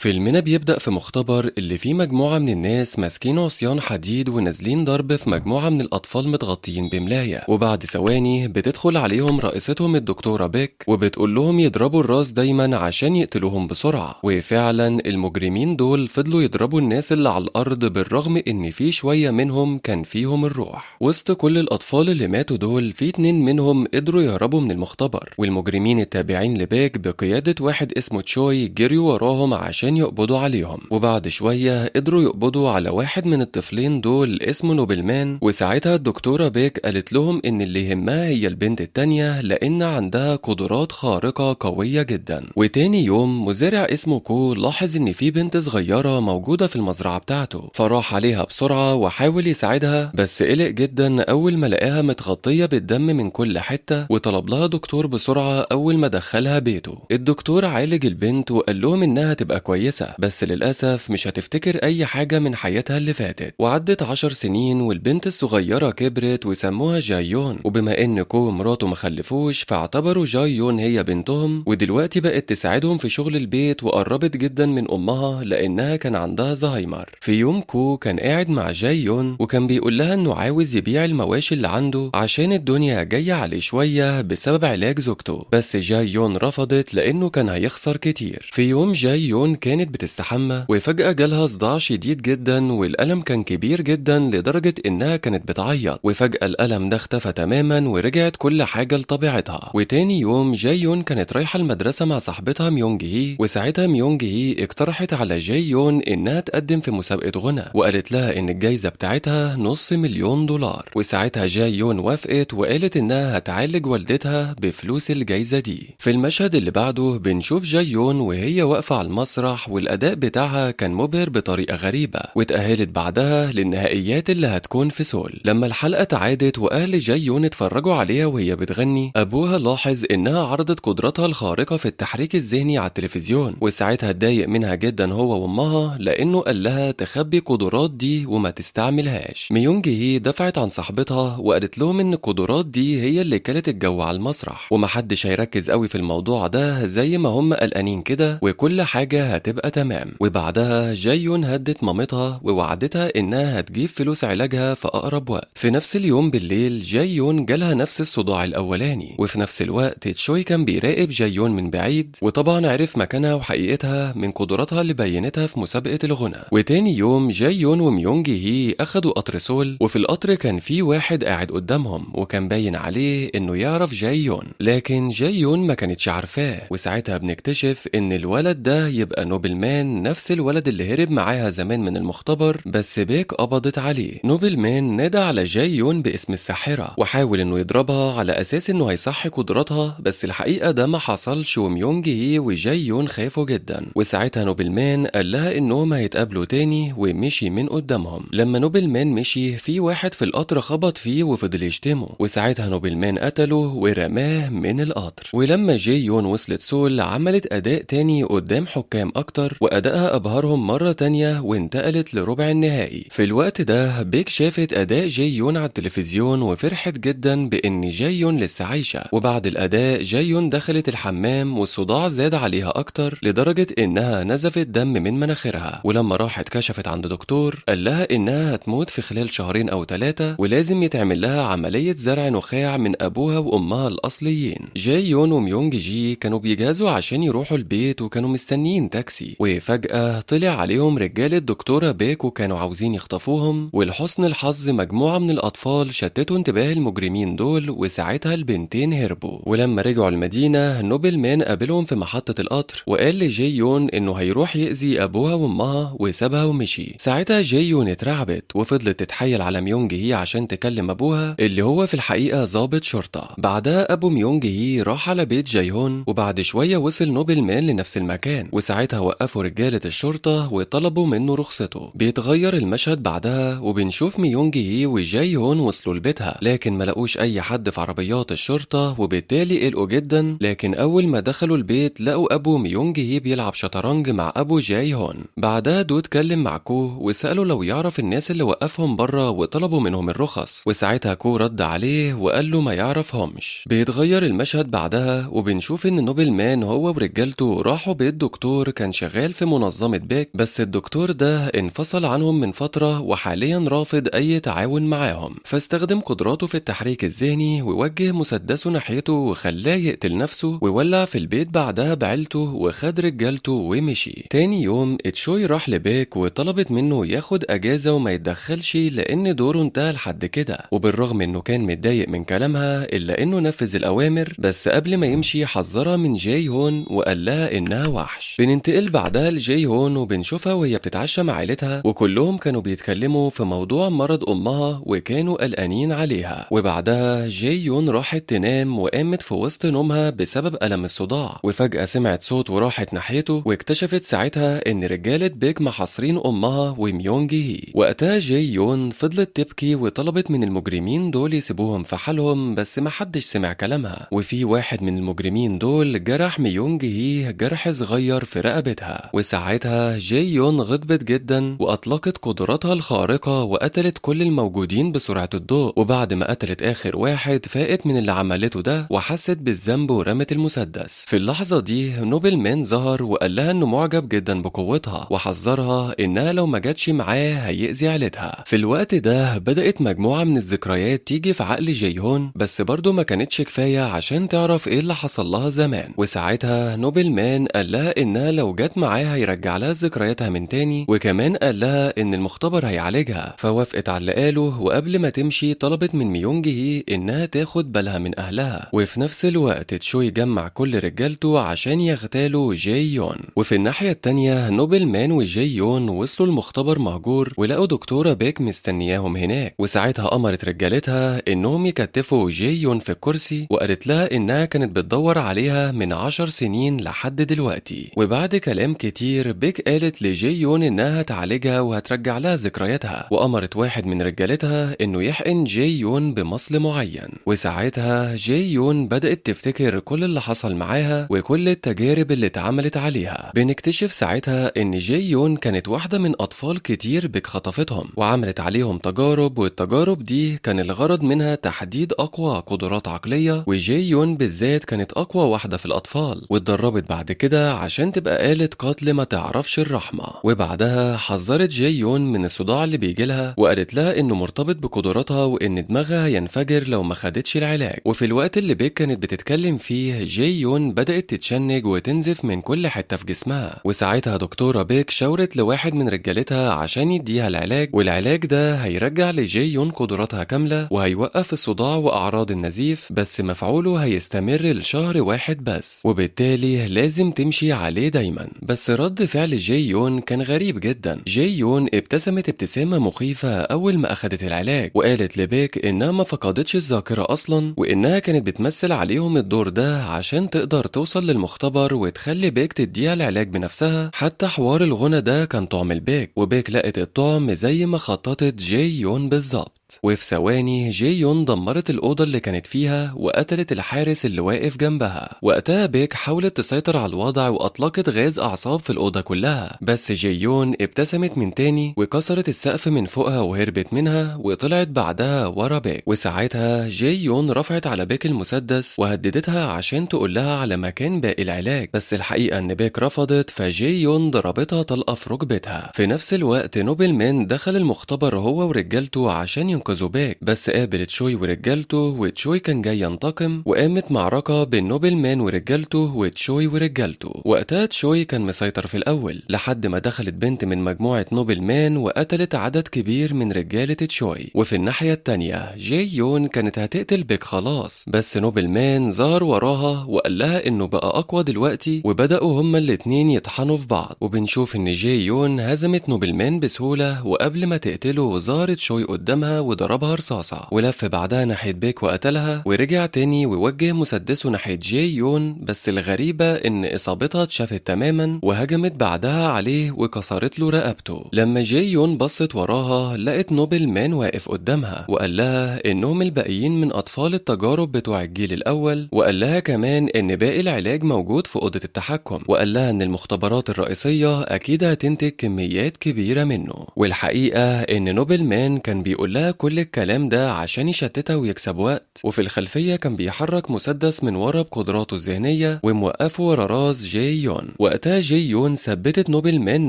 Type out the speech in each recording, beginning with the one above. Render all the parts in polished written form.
فيلمنا بيبدأ في مختبر اللي فيه مجموعة من الناس ماسكين عصيان حديد ونازلين ضرب في مجموعة من الأطفال متغطيين بملاية، وبعد ثواني بتدخل عليهم رئيستهم الدكتورة بيك وبتقول لهم يضربوا الراس دايما عشان يقتلوهم بسرعة. وفعلا المجرمين دول فضلوا يضربوا الناس اللي على الأرض بالرغم إن في شوية منهم كان فيهم الروح. وسط كل الأطفال اللي ماتوا دول في 2 منهم قدروا يهربوا من المختبر، والمجرمين التابعين لبيك بقيادة واحد اسمه تشوي جريوا وراهم عشان يقبضوا عليهم. وبعد شوية قدروا يقبضوا على واحد من الطفلين دول اسمه نوبلمان، وساعتها الدكتورة بيك قالت لهم ان اللي يهمها هي البنت التانية لان عندها قدرات خارقة قوية جدا. وتاني يوم مزارع اسمه كو لاحظ ان في بنت صغيرة موجودة في المزرعة بتاعته، فراح عليها بسرعة وحاول يساعدها، بس قلق جدا اول ما لقاها متغطية بالدم من كل حتة، وطلب لها دكتور بسرعة اول ما دخلها بيته. الدكتور عالج البنت وقال لهم انها تبقى كويسة، بس للأسف مش هتفتكر أي حاجة من حياتها اللي فاتت. وعدت 10 سنين والبنت الصغيرة كبرت وسموها جايون، وبما إن كو ومراته مخلفوش فاعتبروا جايون هي بنتهم، ودلوقتي بقت تساعدهم في شغل البيت وقربت جدا من أمها لأنها كان عندها زهايمر. في يوم كو كان قاعد مع جايون وكان بيقول لها إنه عاوز يبيع المواشي اللي عنده عشان الدنيا جاية عليه شوية بسبب علاج زوجته، بس جايون رفضت لأنه كان هيخسر كتير. في يوم جايون كانت بتستحمى وفجأة جالها صداع شديد جدا والألم كان كبير جدا لدرجة إنها كانت بتعيط، وفجأة الألم ده اختفى تماما ورجعت كل حاجة لطبيعتها. وتاني يوم جايون كانت رايحة المدرسة مع صاحبتها ميونج هي، وساعتها ميونج هي اقترحت على جايون إنها تقدم في مسابقة غنى، وقالت لها إن الجايزة بتاعتها $500,000. وساعتها جايون وافقت وقالت إنها هتعالج والدتها بفلوس الجايزة دي. في المشهد اللي بعده بنشوف جايون وهي واقفة على المسرح والأداء بتاعها كان مبهر بطريقة غريبة، واتأهلت بعدها للنهائيات اللي هتكون في سول. لما الحلقة اتعادت وأهل جايون اتفرجوا عليها وهي بتغني، أبوها لاحظ إنها عرضت قدرتها الخارقة في التحريك الذهني على التلفزيون، وساعتها اتضايق منها جدا هو وأمها لأنه قال لها تخبي قدرات دي وما تستعملهاش. ميونج هي دفعت عن صاحبتها وقالت لهم إن القدرات دي هي اللي كانت الجو على المسرح، ومحدش هيركز قوي في الموضوع ده زي ما هم قلقانين كده، وكل حاجة هتبقى تمام. وبعدها جايون هدت مامتها ووعدتها انها هتجيب فلوس علاجها في اقرب وقت. في نفس اليوم بالليل جايون جالها نفس الصداع الاولاني، وفي نفس الوقت تشوي كان بيراقب جايون من بعيد، وطبعا عرف مكانها وحقيقتها من قدراتها اللي بينتها في مسابقة الغنى. وتاني يوم جايون وميونج هي اخدوا قطر سول، وفي القطر كان في واحد قاعد قدامهم وكان باين عليه انه يعرف جايون، لكن جايون ما كانتش عارفاه. وساعتها بنكتشف ان الولد ده يبقى نوبلمان، نفس الولد اللي هرب معاها زمان من المختبر بس بيك قبضت عليه. نوبلمان نادى على جايون باسم الساحرة وحاول انه يضربها على اساس انه هيصحي قدراتها، بس الحقيقة ده ما حصلش، وميونج هي وجايون خافوا جدا. وساعتها نوبلمان قال لها انهم هيتقابلوا تاني ومشي من قدامهم. لما نوبلمان مشي في واحد في القطر خبط فيه وفضل يشتمه، وساعتها نوبلمان قتله ورماه من القطر. ولما جايون وصلت سول عملت اداء تاني قدام حكام اكتر، وادائها ابهرهم مرة تانية وانتقلت لربع النهائي. في الوقت ده بيك شافت اداء جايون على التلفزيون وفرحت جدا بان جايون لسه عايشة. وبعد الاداء جايون دخلت الحمام والصداع زاد عليها اكتر لدرجة انها نزفت دم من مناخيرها، ولما راحت كشفت عند دكتور قال لها انها هتموت في خلال 2 أو 3 ولازم يتعمل لها عملية زرع نخاع من ابوها وامها الاصليين. جايون وميونج جي كانوا بيجهزوا عشان يروحوا البيت وكانوا مستنيين تاكسي، وفجأة طلع عليهم رجال الدكتورة بيك وكانوا عاوزين يخطفوهم، ولحسن الحظ مجموعة من الأطفال شتتوا انتباه المجرمين دول، وساعتها البنتين هربوا. ولما رجعوا المدينة نوبلمان قابلهم في محطة القطر وقال لجايون إنه هيروح يأذي أبوها وأمها وسابها ومشي. ساعتها جايون اترعبت وفضلت تتحايل على ميونج هي عشان تكلم أبوها اللي هو في الحقيقة ضابط شرطة. بعدها أبو ميونج هي راح على بيت جايون، وبعد شوية وصل نوبلمان لنفس المكان، وساعتها وقفوا رجالة الشرطة وطلبوا منه رخصته. بيتغير المشهد بعدها وبنشوف ميونج هي وجايون وصلوا لبيتها، لكن ما لقوش أي حد في عربيات الشرطة وبالتالي قلقوا جدا. لكن أول ما دخلوا البيت لقوا أبو ميونج هي بيلعب شطرنج مع أبو جايهون. بعدها دو اتكلم مع كو وسأله لو يعرف الناس اللي وقفهم بره وطلبوا منهم الرخص، وساعتها كو رد عليه وقال له ما يعرفهمش. بيتغير المشهد بعدها وبنشوف إن نوبلمان هو ورجالته راحوا بيت دكتور كان كان شغال في منظمة بيك، بس الدكتور ده انفصل عنهم من فترة وحاليا رافض أي تعاون معاهم، فاستخدم قدراته في التحريك الذهني ووجه مسدسه ناحيته وخلاه يقتل نفسه ويولع في البيت بعدها بعيلته وخد رجالته ومشي. تاني يوم تشوي راح لبيك وطلبت منه ياخد أجازة وما يتدخلش لأن دوره انتهى لحد كده، وبالرغم انه كان متضايق من كلامها إلا انه نفذ الأوامر، بس قبل ما يمشي حذرها من جاي هون وقال لها إنها وحش. بننتقل بعدها لجاي هون وبنشوفها وهي بتتعشى مع عيلتها وكلهم كانوا بيتكلموا في موضوع مرض أمها وكانوا قلقانين عليها، وبعدها جاي يون راحت تنام وقامت في وسط نومها بسبب ألم الصداع، وفجأة سمعت صوت وراحت ناحيته واكتشفت ساعتها إن رجالة بيك محاصرين أمها وميونج هي. وقتها جاي يون فضلت تبكي وطلبت من المجرمين دول يسيبوهم في حالهم، بس محدش سمع كلامها، وفي واحد من المجرمين دول جرح ميونج هي جرح صغير في رقبتها، وساعتها جاي يون غضبت جدا وأطلقت قدراتها الخارقة وقتلت كل الموجودين بسرعة الضوء، وبعد ما قتلت آخر واحد فاقت من اللي عملته ده وحست بالذنب ورمت المسدس. في اللحظة دي نوبل مان ظهر وقال لها إنه معجب جدا بقوتها وحذرها إنها لو ما جاتش معاه هيأذي عيلتها. في الوقت ده بدأت مجموعة من الذكريات تيجي في عقل جيهون، بس برضه ما كانتش كفاية عشان تعرف إيه اللي حصل لها زمان، وساعتها نوبل مان قال لها إنها لو جات معاه هيرجع لها ذكرياتها من تاني، وكمان قال لها إن المختبر هيعالجها، فوافقت على اللي قاله. وقبل ما تمشي طلبت من ميونج هي إنها تاخد بالها من أهلها، وفي نفس الوقت تشوي جمع كل رجالته عشان يغتالوا جاي يون. وفي الناحية التانية نوبل مان وجاي يون وصلوا المختبر مهجور ولقوا دكتورة بيك مستنياهم هناك، وساعتها أمرت رجالتها إنهم يكتفوا جاي يون في الكرسي، وقالت لها إنها كانت بتدور عليها من 10 سنين لحد دلوقتي. وبعد كلام كتير بيك قالت لجاي يون إنها هتعالجها وهترجع لها ذكرياتها، وأمرت واحد من رجالتها إنه يحقن جاي يون بمصل معين، وساعتها جاي يون بدأت تفتكر كل اللي حصل معاها وكل التجارب اللي اتعملت عليها. بنكتشف ساعتها إن جاي يون كانت واحدة من أطفال كتير بيك خطفتهم وعملت عليهم تجارب، والتجارب دي كان الغرض منها تحديد أقوى قدرات عقلية، وجاي يون بالذات كانت أقوى واحدة في الأطفال، واتدربت بعد كده عشان تبقى آلة قتل ما تعرفش الرحمة. وبعدها حذرت جاي يون من الصداع اللي بيجيلها وقالت لها إنه مرتبط بقدراتها وإن دماغها ينفجر لو ما خدتش العلاج. وفي الوقت اللي بيك كانت بتتكلم فيه جاي يون بدأت تتشنج وتنزف من كل حتة في جسمها، وساعتها دكتورة بيك شاورت لواحد من رجالتها عشان يديها العلاج، والعلاج ده هيرجع لجاي يون قدراتها كاملة وهيوقف الصداع وأعراض النزيف، بس مفعوله هيستمر لشهر واحد بس، وبالتالي لازم تمشي عليه دايما. بس رد فعل جاي يون كان غريب جدا. جاي يون ابتسمت ابتسامة مخيفة أول ما أخدت العلاج، وقالت لبيك إنها ما فقدتش الذاكرة أصلا، وإنها كانت بتمثل عليهم الدور ده عشان تقدر توصل للمختبر وتخلي بيك تديها العلاج بنفسها. حتى حوار الغنى ده كان طعم البيك، وبيك لقت الطعم زي ما خططت جاي يون بالظبط. وفي ثواني جاي يون دمرت الأوضة اللي كانت فيها وقتلت الحارس اللي واقف جنبها. وقتها بيك حاولت تسيطر على الوضع وأطلقت غاز أعصاب في الأوضة كلها، بس جاي يون ابتسمت من تاني وكسرت السقف من فوقها وهربت منها وطلعت بعدها ورا بيك. وساعتها جاي يون رفعت على بيك المسدس وهددتها عشان تقول لها على مكان باقي العلاج، بس الحقيقة إن بيك رفضت، فجاي يون ضربتها طلقة في ركبتها. في نفس الوقت نوبل مان دخل المختبر هو ورجالته عشان ينقذوا بيك، بس قابل تشوي ورجالته، وتشوي كان جاي ينتقم، وقامت معركة بين نوبل مان ورجالته وتشوي ورجالته. وقتها تشوي كان مسيطر في الأول لحد ما دخلت بنت من مجموعة نوبل مان وقتلت عدد كبير من رجالة تشوي. وفي الناحية التانية جاي يون كانت هتقتل بيك خلاص، بس نوبل مان ظهر وراها وقال لها إنه بقى أقوى دلوقتي، وبدأوا هما الاتنين يطحنوا في بعض. وبنشوف إن جاي يون هزمت نوبل مان بسهولة، وقبل ما تقتله ظهرت تشوي قدامها وضربها رصاصة، ولف بعدها ناحية بيك وقتلها، ورجع تاني ووجه مسدسه ناحية جاي يون، بس الغريبة إن إصابتها اتشافت تماما وهجمت بعدها عليه وكسرت له رقبته. لما جاي يون بصت وراها لقت نوبل مان واقف قدامها وقال لها إنهم الباقيين من أطفال التجارب بتوع الجيل الأول، وقال لها كمان إن باقي العلاج موجود في أوضة التحكم، وقال لها إن المختبرات الرئيسية أكيد هتنتج كميات كبيرة منه. والحقيقة إن نوبل مان كان بيقول لها كل الكلام ده عشان يشتتها ويكسب وقت، وفي الخلفية كان بيحرك مسدس من ورا بقدراته الذهنية وموقفه ورا راس جي يون. وقتها جي يون ثبتت نوبل مان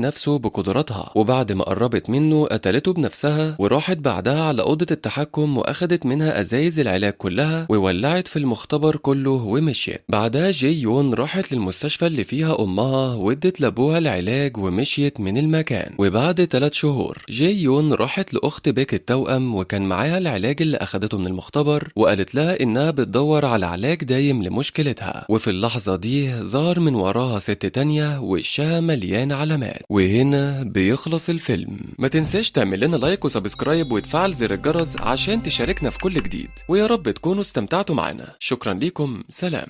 نفسه بقدراتها، وبعد ما قربت منه قتلته بنفسها، وراحت بعدها على أوضة التحكم وأخدت منها أزايز العلاج كلها وولعت في المختبر كله ومشيت. بعدها جي يون راحت للمستشفى اللي فيها أمها وادت لأبوها العلاج ومشيت من المكان. وبعد 3 شهور جي يون راحت لأخت بيك التوأم وكان معاها العلاج اللي أخدته من المختبر، وقالت لها إنها بتدور على علاج دايم لمشكلتها. وفي اللحظة دي ظهر من وراها ست تانية وشها مليان علامات. وهنا بيخلص الفيلم. ما تنساش تعمل لنا لايك وسبسكرايب وتفعل زر الجرس عشان تشاركنا في كل جديد، ويا رب تكونوا استمتعتوا معنا. شكرا لكم، سلام.